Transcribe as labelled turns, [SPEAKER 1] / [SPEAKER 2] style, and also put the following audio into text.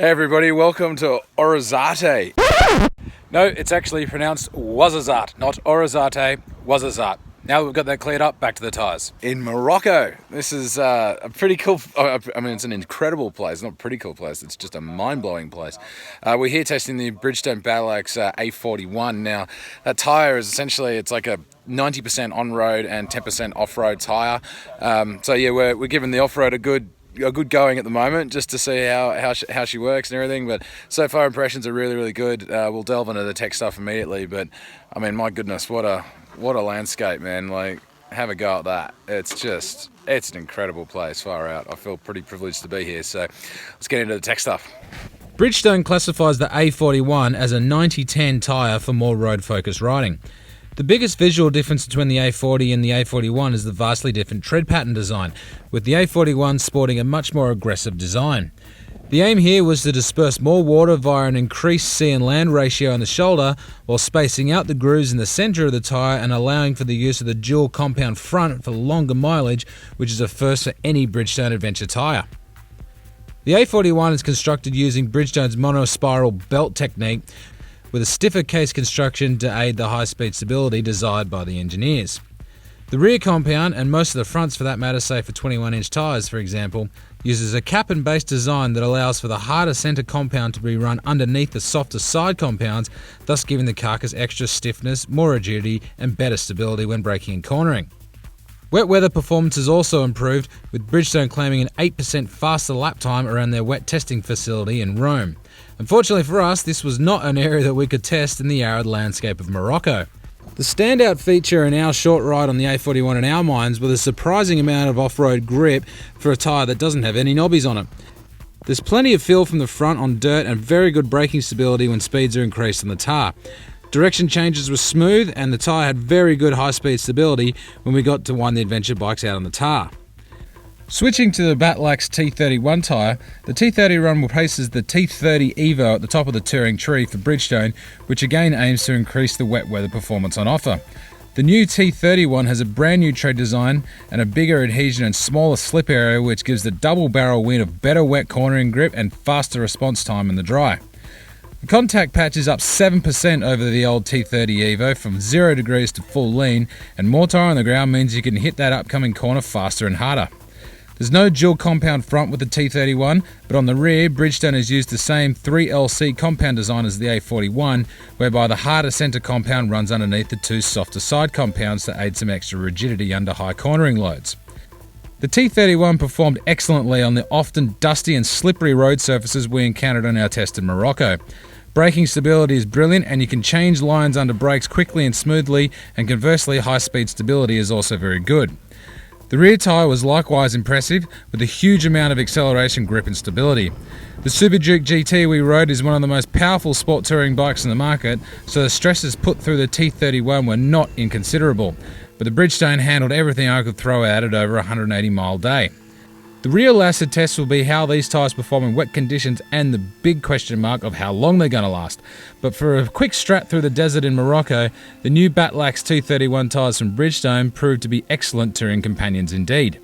[SPEAKER 1] Hey everybody, welcome to Orizate. No, it's actually pronounced Ouarzazate, not Orizate, Ouarzazate. Now that we've got that cleared up, back to the tyres. In Morocco, this is a pretty cool, it's an incredible place, not a pretty cool place, it's just a mind-blowing place. We're here testing the Bridgestone Battlax A41. Now, that tyre is essentially, it's like a 90% on-road and 10% off-road tyre. So yeah, we're giving the off-road a good going at the moment, just to see how she works and everything. But so far impressions are really good. We'll delve into the tech stuff immediately, but I mean, my goodness, what a landscape, man. Like, have a go at that. It's an incredible place, far out. I feel pretty privileged to be here, so let's get into the tech stuff.
[SPEAKER 2] Bridgestone classifies the A41 as a 90-10 tyre for more road-focused riding. The biggest visual difference between the A40 and the A41 is the vastly different tread pattern design, with the A41 sporting a much more aggressive design. The aim here was to disperse more water via an increased sea and land ratio on the shoulder, while spacing out the grooves in the centre of the tyre and allowing for the use of the dual compound front for longer mileage, which is a first for any Bridgestone Adventure tyre. The A41 is constructed using Bridgestone's monospiral belt technique, with a stiffer case construction to aid the high-speed stability desired by the engineers. The rear compound, and most of the fronts for that matter, say for 21-inch tyres for example, uses a cap and base design that allows for the harder centre compound to be run underneath the softer side compounds, thus giving the carcass extra stiffness, more rigidity and better stability when braking and cornering. Wet weather performance is also improved, with Bridgestone claiming an 8% faster lap time around their wet testing facility in Rome. Unfortunately for us, this was not an area that we could test in the arid landscape of Morocco. The standout feature in our short ride on the A41 in our minds was a surprising amount of off-road grip for a tyre that doesn't have any knobbies on it. There's plenty of feel from the front on dirt and very good braking stability when speeds are increased on the tar. Direction changes were smooth and the tyre had very good high-speed stability when we got to wind the adventure bikes out on the tar. Switching to the Battlax T31 tyre, the T30 replaces the T30 Evo at the top of the touring tree for Bridgestone, which again aims to increase the wet weather performance on offer. The new T31 has a brand new tread design and a bigger adhesion and smaller slip area, which gives the double barrel win of better wet cornering grip and faster response time in the dry. The contact patch is up 7% over the old T30 Evo from 0 degrees to full lean, and more tire on the ground means you can hit that upcoming corner faster and harder. There's no dual compound front with the T31, but on the rear, Bridgestone has used the same 3LC compound design as the A41, whereby the harder centre compound runs underneath the two softer side compounds to aid some extra rigidity under high cornering loads. The T31 performed excellently on the often dusty and slippery road surfaces we encountered on our test in Morocco. Braking stability is brilliant and you can change lines under brakes quickly and smoothly, and conversely high-speed stability is also very good. The rear tyre was likewise impressive, with a huge amount of acceleration, grip and stability. The Super Duke GT we rode is one of the most powerful sport touring bikes in the market, so the stresses put through the T31 were not inconsiderable, but the Bridgestone handled everything I could throw at it over a 180-mile day. The real acid test will be how these tyres perform in wet conditions and the big question mark of how long they're going to last. But for a quick strat through the desert in Morocco, the new Battlax T31 tyres from Bridgestone proved to be excellent touring companions indeed.